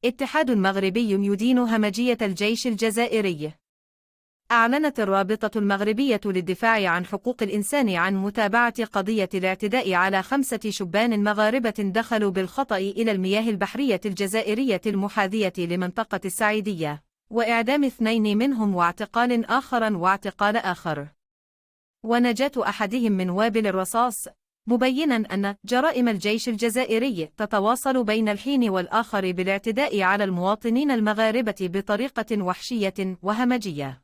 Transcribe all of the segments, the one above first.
اتحاد مغربي يدين همجية الجيش الجزائري. أعلنت الرابطة المغربية للدفاع عن حقوق الإنسان عن متابعة قضية الاعتداء على 5 شبان مغاربة دخلوا بالخطأ إلى المياه البحرية الجزائرية المحاذية لمنطقة السعيدية، وإعدام 2 منهم واعتقال آخر. ونجاة أحدهم من وابل الرصاص، مبينا أن جرائم الجيش الجزائري تتواصل بين الحين والآخر بالاعتداء على المواطنين المغاربة بطريقة وحشية وهمجية.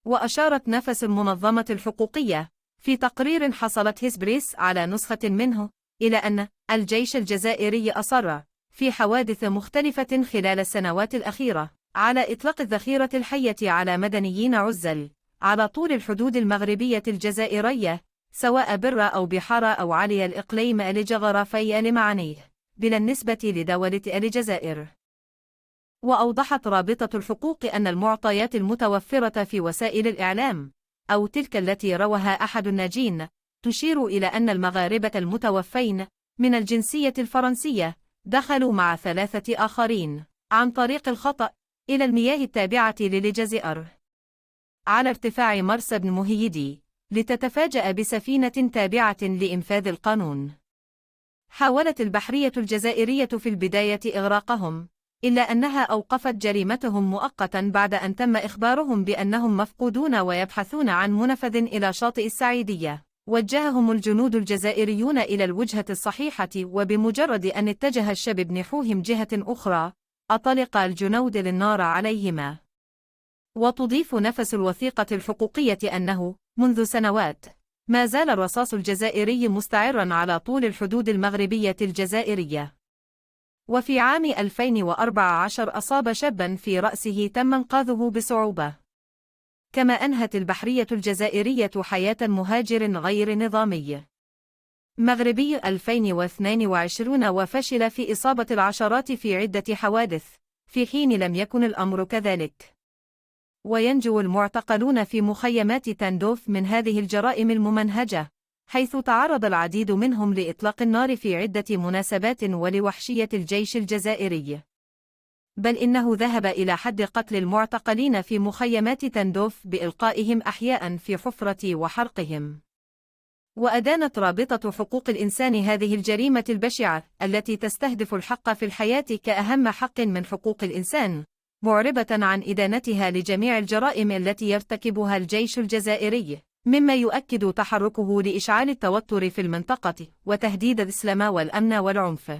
وأشارت نفس المنظمة الحقوقية في تقرير حصلت هيسبريس على نسخة منه إلى أن الجيش الجزائري أصر في حوادث مختلفة خلال السنوات الأخيرة على إطلاق الذخيرة الحية على مدنيين عزل على طول الحدود المغربية الجزائرية، سواء بر أو بحار أو علي الإقليم لجغرافي لمعانيه بلا النسبة لدولة الجزائر. وأوضحت رابطة الحقوق أن المعطيات المتوفرة في وسائل الإعلام أو تلك التي رواها أحد الناجين تشير إلى أن المغاربة المتوفين من الجنسية الفرنسية دخلوا مع 3 آخرين عن طريق الخطأ إلى المياه التابعة للجزائر على ارتفاع مرسى بن مهيدي لتتفاجأ بسفينة تابعة لإنفاذ القانون. حاولت البحرية الجزائرية في البداية إغراقهم، إلا أنها أوقفت جريمتهم مؤقتا بعد أن تم إخبارهم بأنهم مفقودون ويبحثون عن منفذ إلى شاطئ السعيدية. وجههم الجنود الجزائريون إلى الوجهة الصحيحة، وبمجرد أن اتجه الشباب نحوهم جهة أخرى أطلق الجنود للنار عليهما. وتضيف نفس الوثيقة الحقوقية أنه منذ سنوات ما زال الرصاص الجزائري مستعرا على طول الحدود المغربية الجزائرية. وفي عام 2014 أصاب شابا في رأسه تم إنقاذه بصعوبة. كما أنهت البحرية الجزائرية حياة مهاجر غير نظامي مغربي 2022 وفشل في إصابة العشرات في عدة حوادث، في حين لم يكن الأمر كذلك. وينجو المعتقلون في مخيمات تندوف من هذه الجرائم الممنهجة، حيث تعرض العديد منهم لإطلاق النار في عدة مناسبات ولوحشية الجيش الجزائري، بل إنه ذهب إلى حد قتل المعتقلين في مخيمات تندوف بإلقائهم أحياء في حفرة وحرقهم. وأدانت رابطة حقوق الإنسان هذه الجريمة البشعة التي تستهدف الحق في الحياة كأهم حق من حقوق الإنسان، معربة عن إدانتها لجميع الجرائم التي يرتكبها الجيش الجزائري، مما يؤكد تحركه لإشعال التوتر في المنطقة وتهديد الإسلام والأمن والعنف،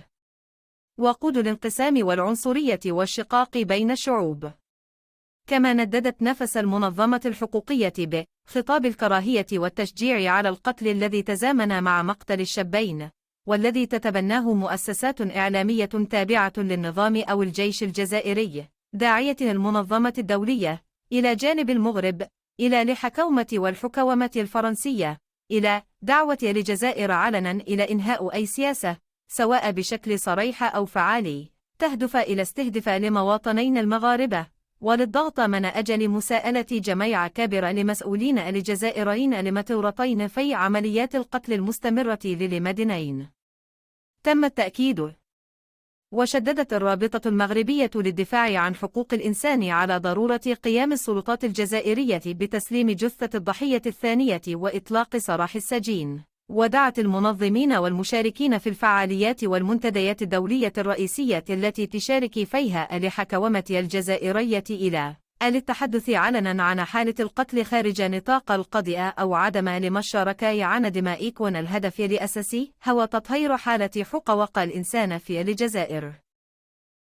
وقود الانقسام والعنصرية والشقاق بين الشعوب. كما نددت نفس المنظمة الحقوقية بخطاب الكراهية والتشجيع على القتل الذي تزامن مع مقتل الشابين، والذي تتبناه مؤسسات إعلامية تابعة للنظام أو الجيش الجزائري، داعية المنظمة الدولية إلى جانب المغرب إلى الحكومة والحكومة الفرنسية إلى دعوة الجزائر علنا إلى إنهاء أي سياسة، سواء بشكل صريح أو فعالي، تهدف إلى استهداف لمواطنين المغاربة، وللضغط من أجل مساءلة جميع كبير لمسؤولين الجزائريين لمتورطين في عمليات القتل المستمرة للمدنيين. تم التأكيد. وشددت الرابطة المغربية للدفاع عن حقوق الإنسان على ضرورة قيام السلطات الجزائرية بتسليم جثة الضحية الثانية وإطلاق سراح السجين، ودعت المنظمين والمشاركين في الفعاليات والمنتديات الدولية الرئيسية التي تشارك فيها الحكومة الجزائرية إلى التحدث علنا عن حالة القتل خارج نطاق القضاء أو عدم المشاركة عن دماء، يكون الهدف الأساسي هو تطهير حالة حقوق الإنسان في الجزائر.